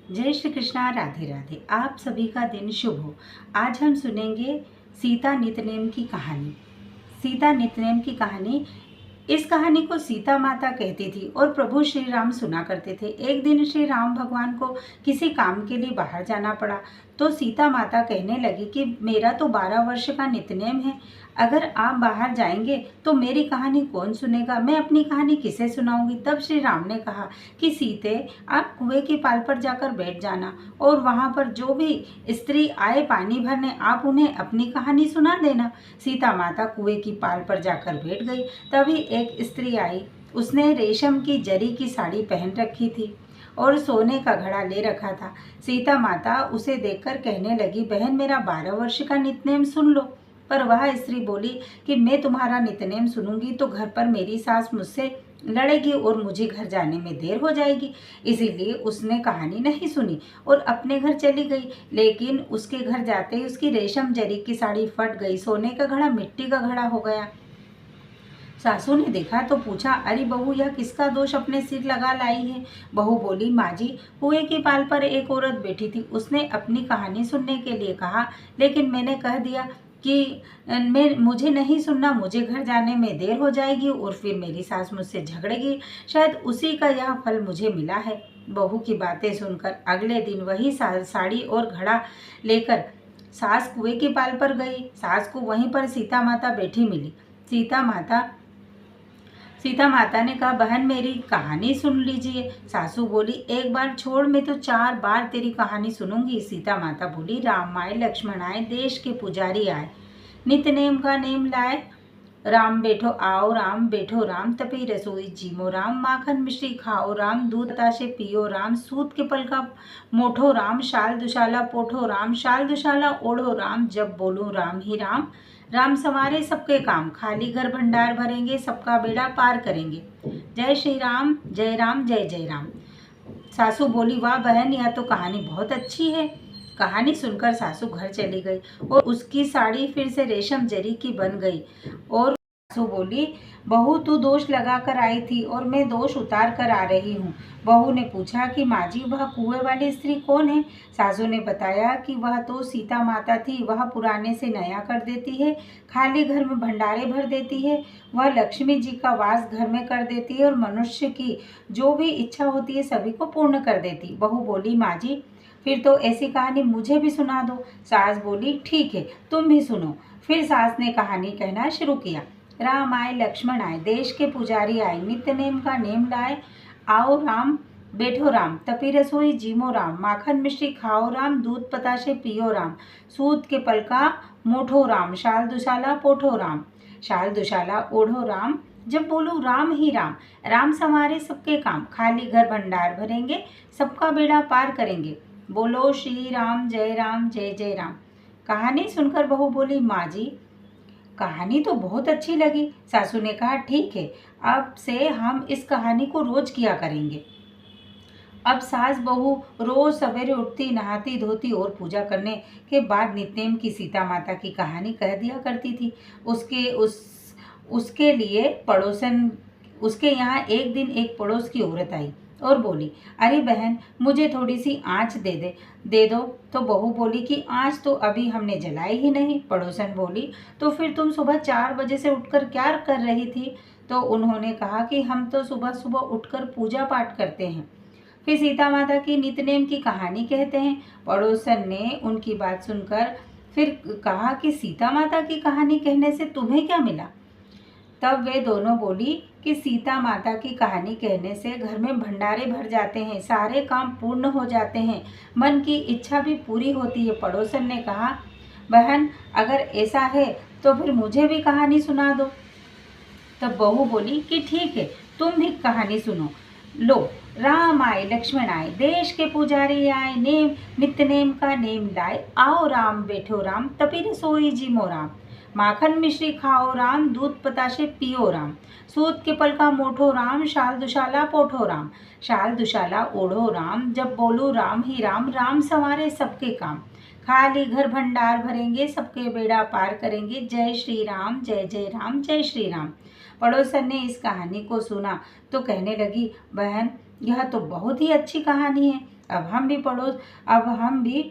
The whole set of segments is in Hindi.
जय श्री कृष्णा। राधे राधे। आप सभी का दिन शुभ हो। आज हम सुनेंगे सीता नितनेम की कहानी। सीता नितनेम की कहानी। इस कहानी को सीता माता कहती थी और प्रभु श्री राम सुना करते थे। एक दिन श्री राम भगवान को किसी काम के लिए बाहर जाना पड़ा तो सीता माता कहने लगी कि मेरा तो 12 वर्ष का नितनेम है, अगर आप बाहर जाएंगे तो मेरी कहानी कौन सुनेगा, मैं अपनी कहानी किसे सुनाऊंगी। तब श्री राम ने कहा कि सीते, आप कुएं की पाल पर जाकर बैठ जाना और वहां पर जो भी स्त्री आए पानी भरने, आप उन्हें अपनी कहानी सुना देना। सीता माता कुएं की पाल पर जाकर बैठ गई। तभी एक स्त्री आई। उसने रेशम की जरी की साड़ी पहन रखी थी और सोने का घड़ा ले रखा था। सीता माता उसे देखकर कहने लगी, बहन मेरा 12 वर्ष का नितनेम सुन लो। पर वह स्त्री बोली कि मैं तुम्हारा नितनेम सुनूंगी तो घर पर मेरी सास मुझसे लड़ेगी और मुझे घर जाने में देर हो जाएगी। इसीलिए उसने कहानी नहीं सुनी और अपने घर चली गई। लेकिन उसके घर जाते ही उसकी रेशम जरी की साड़ी फट गई, सोने का घड़ा मिट्टी का घड़ा हो गया। सासू ने देखा तो पूछा, अरे बहू, यह किसका दोष अपने सिर लगा लाई है। बहू बोली, माँ जी, कुएं की पाल पर एक औरत बैठी थी, उसने अपनी कहानी सुनने के लिए कहा, लेकिन मैंने कह दिया कि मुझे नहीं सुनना, मुझे घर जाने में देर हो जाएगी और फिर मेरी सास मुझसे झगड़ेगी। शायद उसी का यह फल मुझे मिला है। बहू की बातें सुनकर अगले दिन वही साड़ी और घड़ा लेकर सास कुएं की पाल पर गई। सास को वहीं पर सीता माता बैठी मिली। सीता माता ने कहा, बहन मेरी कहानी सुन लीजिए। सासू बोली, एक बार छोड़, मैं तो 4 बार तेरी कहानी सुनूंगी। सीता माता बोली, राम आए लक्ष्मण आए, देश के पुजारी आए, नितनेम का नेम लाए, राम बैठो आओ राम, बैठो राम, तपी रसोई जीमो राम, माखन मिश्री खाओ राम, दूध बताशे पियो राम, सूत के पल का मोठो राम, शाल दुशाला पोठो राम, शाल दुशाला ओढ़ो राम, जब बोलो राम ही राम, राम संवारे सबके काम, खाली घर भंडार भरेंगे, सबका बेड़ा पार करेंगे। जय श्री राम, जय राम, जय जय राम। सासू बोली, वाह बहन, यह तो कहानी बहुत अच्छी है। कहानी सुनकर सासू घर चली गई और उसकी साड़ी फिर से रेशम जरी की बन गई। और सासू बोली, बहू तू दोष लगा कर आई थी और मैं दोष उतार कर आ रही हूँ। बहू ने पूछा कि माँ जी, वह कुएं वाली स्त्री कौन है। सासू ने बताया कि वह तो सीता माता थी, वह पुराने से नया कर देती है, खाली घर में भंडारे भर देती है, वह लक्ष्मी जी का वास घर में कर देती है और मनुष्य की जो भी इच्छा होती है सभी को पूर्ण कर देती। बहू बोली, माँ जी, फिर तो ऐसी कहानी मुझे भी सुना दो। सास बोली, ठीक है, तुम भी सुनो। फिर सास ने कहानी कहना शुरू किया। राम आए लक्ष्मण आए, देश के पुजारी आए, नित्य नेम का नेम लाए, आओ राम बैठो राम, तपी रसोई जीमो राम, माखन मिश्री खाओ राम, दूध बताशे पियो राम, सूत के पल का मोठो राम, शाल दुशाला पोठो राम, शाल दुशाला ओढ़ो राम, जब बोलो राम ही राम, राम संवारे सबके काम, खाली घर भंडार भरेंगे, सबका बेड़ा पार करेंगे, बोलो श्री राम, जय राम, जय जय राम। कहानी सुनकर बहू बोली, माँ जी, कहानी तो बहुत अच्छी लगी। सासू ने कहा, ठीक है, अब से हम इस कहानी को रोज किया करेंगे। अब सास बहू रोज सवेरे उठती, नहाती धोती और पूजा करने के बाद नित्नेम की सीता माता की कहानी कह दिया करती थी। उसके लिए पड़ोसन उसके यहाँ एक दिन एक पड़ोस की औरत आई और बोली, अरे बहन, मुझे थोड़ी सी आँच दे दो। तो बहू बोली कि आँच तो अभी हमने जलाई ही नहीं। पड़ोसन बोली, तो फिर तुम सुबह 4 बजे से उठकर क्या कर रही थी। तो उन्होंने कहा कि हम तो सुबह सुबह उठकर पूजा पाठ करते हैं, फिर सीता माता की नितनेम की कहानी कहते हैं। पड़ोसन ने उनकी बात सुनकर फिर कहा कि सीता माता की कहानी कहने से तुम्हें क्या मिला। तब वे दोनों बोली कि सीता माता की कहानी कहने से घर में भंडारे भर जाते हैं, सारे काम पूर्ण हो जाते हैं, मन की इच्छा भी पूरी होती है। पड़ोसन ने कहा, बहन अगर ऐसा है तो फिर मुझे भी कहानी सुना दो। तब बहू बोली कि ठीक है, तुम भी कहानी सुनो। लो, राम आए लक्ष्मण आए, देश के पुजारी आए, नेम नित्य नेम का नेम लाए, आओ राम बैठो राम, तपी रसोई जीमो राम, माखन मिश्री खाओ राम, दूध बताशे पियो राम, सूत के पल का मोठो राम, शाल दुशाला पोठो राम, शाल दुशाला ओढ़ो राम, जब बोलो राम ही राम, राम संवारे सबके काम, खाली घर भंडार भरेंगे, सबके बेड़ा पार करेंगे। जय श्री राम, जय जय राम, जय श्री राम। पड़ोसन ने इस कहानी को सुना तो कहने लगी, बहन यह तो बहुत ही अच्छी कहानी है। अब हम भी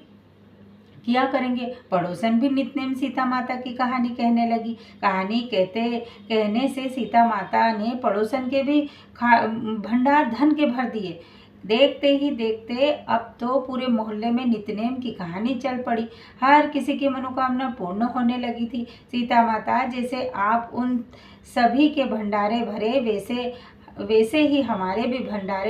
किया करेंगे। पड़ोसन भी नित्नेम सीता माता की कहानी कहने लगी। कहानी कहने से सीता माता ने पड़ोसन के भी भंडार धन के भर दिए। देखते ही देखते अब तो पूरे मोहल्ले में नित्नेम की कहानी चल पड़ी। हर किसी की मनोकामना पूर्ण होने लगी थी। सीता माता जैसे आप उन सभी के भंडारे भरे, वैसे ही हमारे भी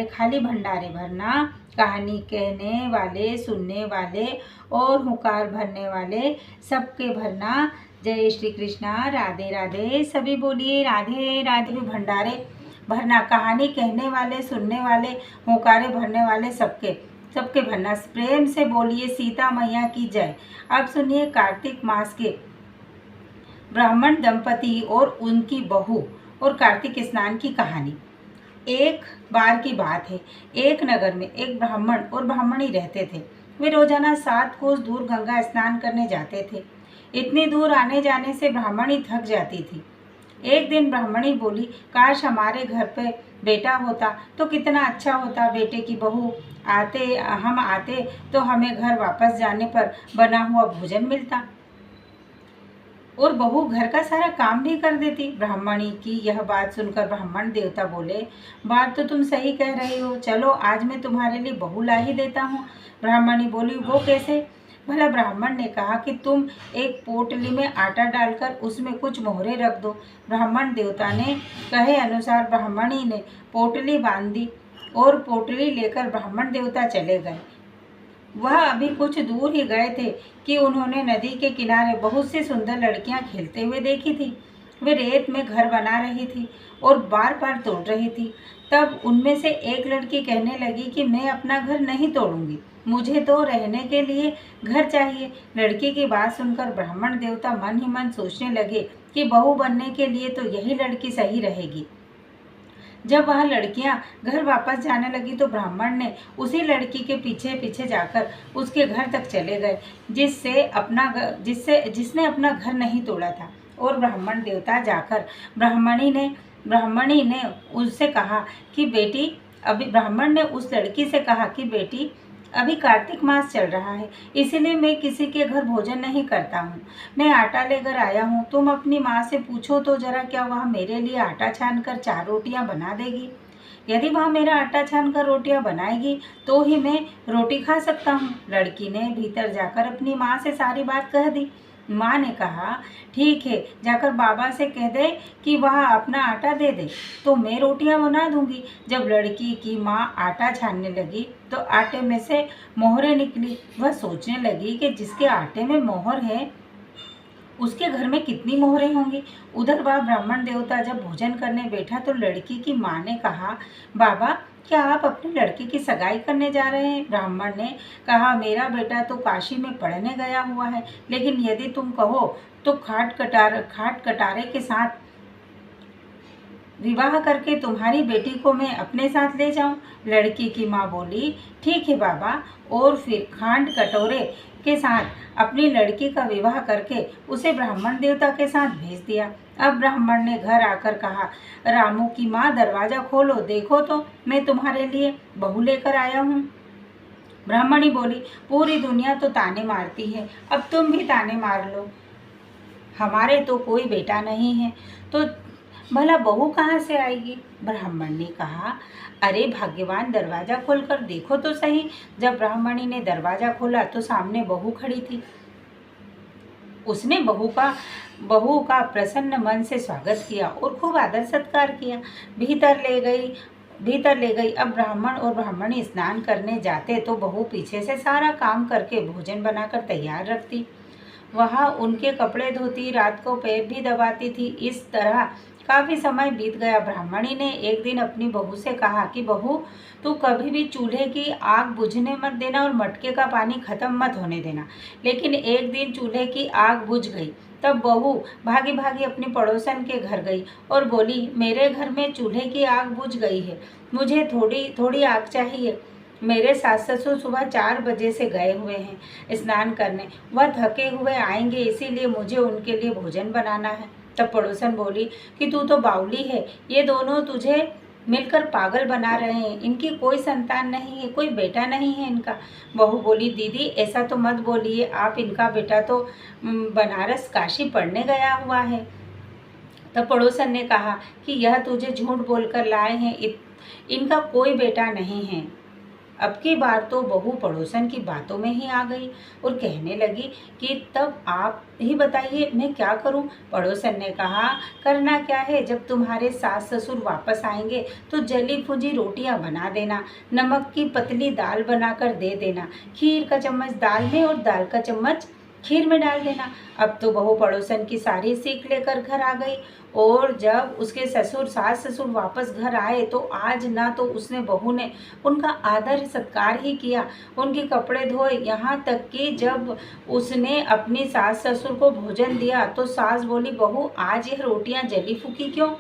खाली भंडारे भरना। कहानी कहने वाले, सुनने वाले और हुंकार भरने वाले सबके भरना। जय श्री कृष्णा। राधे राधे। सभी बोलिए राधे राधे। भी भंडारे भरना। कहानी कहने वाले, सुनने वाले, हुंकारे भरने वाले सबके भरना। प्रेम से बोलिए सीता मैया की जय। अब सुनिए कार्तिक मास के ब्राह्मण दंपति और उनकी बहू और कार्तिक स्नान की कहानी। एक बार की बात है, एक नगर में एक ब्राह्मण और ब्राह्मणी रहते थे। वे रोजाना 7 कोस दूर गंगा स्नान करने जाते थे। इतनी दूर आने जाने से ब्राह्मणी थक जाती थी। एक दिन ब्राह्मणी बोली, काश हमारे घर पे बेटा होता तो कितना अच्छा होता। बेटे की बहू हम आते तो हमें घर वापस जाने पर बना हुआ भोजन मिलता और बहू घर का सारा काम भी कर देती। ब्राह्मणी की यह बात सुनकर ब्राह्मण देवता बोले, बात तो तुम सही कह रही हो, चलो आज मैं तुम्हारे लिए बहू ला ही देता हूँ। ब्राह्मणी बोली, वो कैसे? भला ब्राह्मण ने कहा कि तुम एक पोटली में आटा डालकर उसमें कुछ मोहरे रख दो। ब्राह्मण देवता ने कहे अनुसार ब्राह्मणी ने पोटली बांध दी और पोटली लेकर ब्राह्मण देवता चले गए। वह अभी कुछ दूर ही गए थे कि उन्होंने नदी के किनारे बहुत सी सुंदर लड़कियां खेलते हुए देखी थी। वे रेत में घर बना रही थी और बार बार तोड़ रही थी। तब उनमें से एक लड़की कहने लगी कि मैं अपना घर नहीं तोड़ूंगी, मुझे तो रहने के लिए घर चाहिए। लड़की की बात सुनकर ब्राह्मण देवता मन ही मन सोचने लगे कि बहू बनने के लिए तो यही लड़की सही रहेगी। जब वह लड़कियां घर वापस जाने लगी तो ब्राह्मण ने उसी लड़की के पीछे पीछे जाकर उसके घर तक चले गए जिसने अपना घर नहीं तोड़ा था। और ब्राह्मणी ने उससे कहा कि बेटी ब्राह्मण ने उस लड़की से कहा कि बेटी, अभी कार्तिक मास चल रहा है, इसीलिए मैं किसी के घर भोजन नहीं करता हूँ। मैं आटा लेकर आया हूँ, तुम अपनी माँ से पूछो तो जरा, क्या वह मेरे लिए आटा छान कर 4 रोटियाँ बना देगी? यदि वह मेरा आटा छान कर रोटियाँ बनाएगी तो ही मैं रोटी खा सकता हूँ। लड़की ने भीतर जाकर अपनी माँ से सारी बात कह दी। माँ ने कहा, ठीक है, जाकर बाबा से कह दे कि वह अपना आटा दे दे तो मैं रोटियां बना दूंगी। जब लड़की की माँ आटा छानने लगी तो आटे में से मोहरें निकली। वह सोचने लगी कि जिसके आटे में मोहर है उसके घर में कितनी मोहरें होंगी। उधर वह ब्राह्मण देवता जब भोजन करने बैठा तो लड़की की माँ ने कहा, बाबा, क्या आप अपनी लड़की की सगाई करने जा रहे हैं? ब्राह्मण ने कहा, मेरा बेटा तो काशी में पढ़ने गया हुआ है, लेकिन यदि तुम कहो तो खाट कटारे के साथ विवाह करके तुम्हारी बेटी को मैं अपने साथ ले जाऊं। लड़की की माँ बोली, ठीक है बाबा। और फिर खांड कटोरे के साथ अपनी लड़की का विवाह करके उसे ब्राह्मण देवता के साथ भेज दिया। अब ब्राह्मण ने घर आकर कहा, रामू की माँ, दरवाजा खोलो, देखो तो मैं तुम्हारे लिए बहू लेकर आया हूँ। ब्राह्मणी बोली, पूरी दुनिया तो ताने मारती है, अब तुम भी ताने मार लो, हमारे तो कोई बेटा नहीं है, तो भला बहू कहाँ से आएगी? ब्राह्मण ने कहा, अरे भाग्यवान, दरवाजा खोलकर देखो तो सही। जब ब्राह्मणी ने दरवाजा खोला तो सामने बहू खड़ी थी। उसने बहू का प्रसन्न मन से स्वागत किया और खूब आदर सत्कार किया। भीतर ले गई। अब ब्राह्मण और ब्राह्मणी स्नान करने जाते तो बहू पीछे से सारा काम करके भोजन बनाकर तैयार रखती। वहाँ उनके कपड़े धोती, रात को पैर भी दबाती थी। इस तरह काफ़ी समय बीत गया। ब्राह्मणी ने एक दिन अपनी बहू से कहा कि बहू, तू कभी भी चूल्हे की आग बुझने मत देना और मटके का पानी ख़त्म मत होने देना। लेकिन एक दिन चूल्हे की आग बुझ गई। तब बहू भागी भागी अपनी पड़ोसन के घर गई और बोली, मेरे घर में चूल्हे की आग बुझ गई है, मुझे थोड़ी आग चाहिए। मेरे सास ससुर सुबह 4 बजे से गए हुए हैं स्नान करने, वह थके हुए आएंगे, इसीलिए मुझे उनके लिए भोजन बनाना है। तब पड़ोसन बोली कि तू तो बावली है, ये दोनों तुझे मिलकर पागल बना रहे हैं। इनकी कोई संतान नहीं है, कोई बेटा नहीं है इनका। बहू बोली दीदी ऐसा तो मत बोलिए, आप इनका बेटा तो बनारस काशी पढ़ने गया हुआ है। तब पड़ोसन ने कहा कि यह तुझे झूठ बोलकर लाए हैं, इनका कोई बेटा नहीं है। अब की बार तो बहू पड़ोसन की बातों में ही आ गई और कहने लगी कि तब आप ही बताइए मैं क्या करूं। पड़ोसन ने कहा करना क्या है, जब तुम्हारे सास ससुर वापस आएंगे तो जली भुजी रोटियां बना देना, नमक की पतली दाल बनाकर दे देना, खीर का चम्मच दाल में और दाल का चम्मच खीर में डाल देना। अब तो बहू पड़ोसन की सारी सीख लेकर घर आ गई और जब उसके सास ससुर वापस घर आए तो आज ना तो उसने बहू ने उनका आदर सत्कार ही किया, उनके कपड़े धोए, यहाँ तक कि जब उसने अपनी सास ससुर को भोजन दिया तो सास बोली बहू आज यह रोटियां जली फूकी क्यों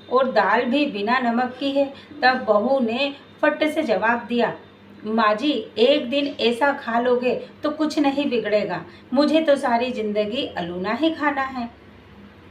और दाल भी बिना नमक की है। तब बहू ने फट से जवाब दिया माँ जी एक दिन ऐसा खा लोगे तो कुछ नहीं बिगड़ेगा, मुझे तो सारी जिंदगी अलूना ही खाना है।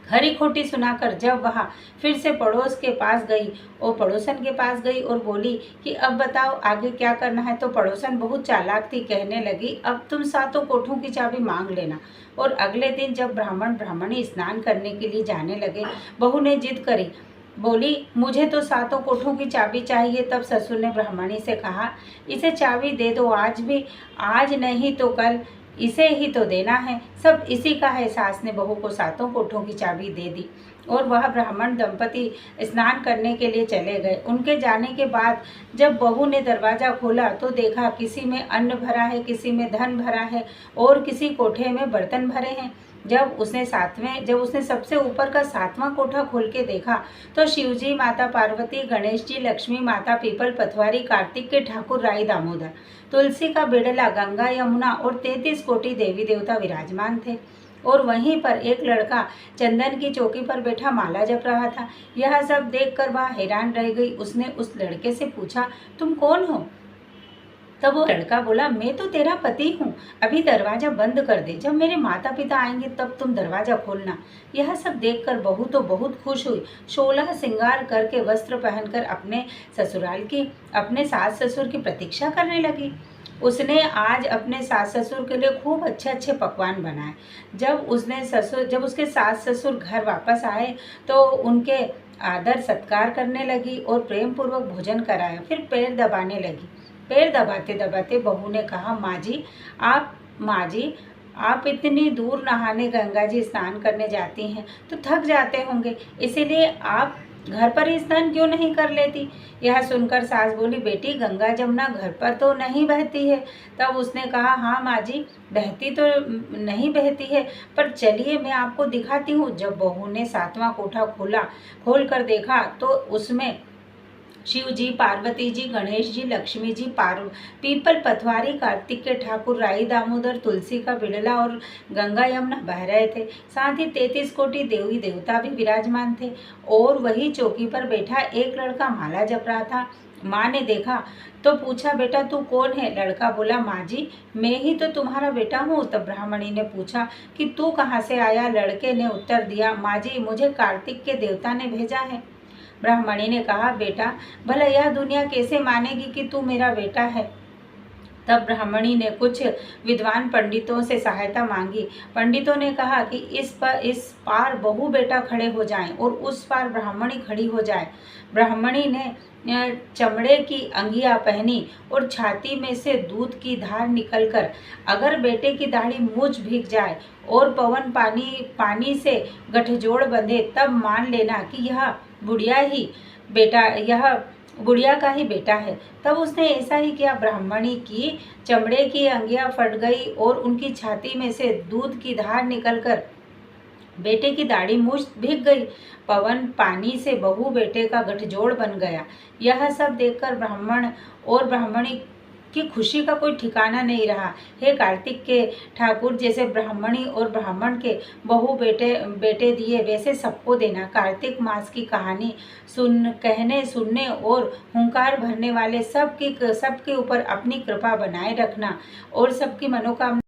खरी खोटी सुनाकर जब वह फिर से पड़ोस के पास गई और पड़ोसन के पास गई और बोली कि अब बताओ आगे क्या करना है, तो पड़ोसन बहुत चालाक थी, कहने लगी अब तुम सातों कोठों की चाबी मांग लेना। और अगले दिन जब ब्राह्मण ब्राह्मणी स्नान करने के लिए जाने लगे, बहू ने जिद करी, बोली मुझे तो सातों कोठों की चाबी चाहिए। तब ससुर ने ब्राह्मणी से कहा इसे चाबी दे दो, आज नहीं तो कल इसे ही तो देना है, सब इसी का है। सास ने बहू को सातों कोठों की चाबी दे दी और वह ब्राह्मण दंपति स्नान करने के लिए चले गए। उनके जाने के बाद जब बहू ने दरवाज़ा खोला तो देखा किसी में अन्न भरा है, किसी में धन भरा है और किसी कोठे में बर्तन भरे हैं। जब उसने सबसे ऊपर का 7वां कोठा खोल के देखा तो शिवजी, माता पार्वती, गणेश जी, लक्ष्मी माता, पीपल पथवारी, कार्तिक के ठाकुर, राई दामोदर, तुलसी का बिड़ला, गंगा यमुना और 33 कोटि देवी देवता विराजमान थे। और वहीं पर एक लड़का चंदन की चौकी पर बैठा माला जप रहा था। यह सब देखकर वह हैरान रह गई। उसने उस लड़के से पूछा तुम कौन हो? तब वो लड़का बोला मैं तो तेरा पति हूँ, अभी दरवाजा बंद कर दे, जब मेरे माता पिता आएंगे तब तुम दरवाजा खोलना। यह सब देखकर बहू तो बहुत खुश हुई, 16 श्रृंगार करके वस्त्र पहनकर अपने सास ससुर की प्रतीक्षा करने लगी। उसने आज अपने सास ससुर के लिए खूब अच्छे अच्छे पकवान बनाए। जब उसके सास ससुर घर वापस आए तो उनके आदर सत्कार करने लगी और प्रेम पूर्वक भोजन कराया। फिर पैर दबाने लगी। पैर दबाते दबाते बहू ने कहा माँ जी आप इतनी दूर नहाने गंगा जी स्नान करने जाती हैं तो थक जाते होंगे, इसीलिए आप घर पर ही स्नान क्यों नहीं कर लेती? यह सुनकर सास बोली बेटी गंगा जमुना घर पर तो नहीं बहती है। तब उसने कहा हाँ माँ जी बहती तो नहीं बहती है, पर चलिए मैं आपको दिखाती हूँ। जब बहू ने 7वां कोठा खोल कर देखा तो उसमें शिव जी, पार्वती जी, गणेश जी, लक्ष्मी जी, पीपल पथवारी, कार्तिक के ठाकुर, राई दामोदर, तुलसी का बिड़ला और गंगा यमुना बह रहे थे। साथ ही 33 कोटि देवी देवता भी विराजमान थे और वही चौकी पर बैठा एक लड़का माला जप रहा था। माँ ने देखा तो पूछा बेटा तू कौन है? लड़का बोला माँ जी मैं ही तो तुम्हारा बेटा हूँ। तब ब्राह्मणी ने पूछा कि तू कहाँ से आया? लड़के ने उत्तर दिया माँ जी मुझे कार्तिक के देवता ने भेजा है। ब्राह्मणी ने कहा बेटा भला यह दुनिया कैसे मानेगी कि तू मेरा बेटा है? तब ब्राह्मणी ने कुछ विद्वान पंडितों से सहायता मांगी। पंडितों ने कहा कि इस पार बहू बेटा खड़े हो जाएं और उस पार ब्राह्मणी खड़ी हो जाए। ब्राह्मणी ने चमड़े की अंगिया पहनी और छाती में से दूध की धार निकलकर अगर बेटे की दाढ़ी मूंछ भीग जाए और पवन पानी से गठजोड़ बंधे तब मान लेना कि यह बुढ़िया का ही बेटा है। तब उसने ऐसा ही किया। ब्राह्मणी की चमड़े की अंगिया फट गई और उनकी छाती में से दूध की धार निकलकर बेटे की दाढ़ी मूंछ भीग गई। पवन पानी से बहू बेटे का गठजोड़ बन गया। यह सब देखकर ब्राह्मण और ब्राह्मणी की खुशी का कोई ठिकाना नहीं रहा। हे कार्तिक के ठाकुर जैसे ब्राह्मणी और ब्राह्मण के बहू बेटे दिए वैसे सबको देना। कार्तिक मास की कहानी कहने सुनने और हुंकार भरने वाले सबके ऊपर अपनी कृपा बनाए रखना और सबकी मनोकामना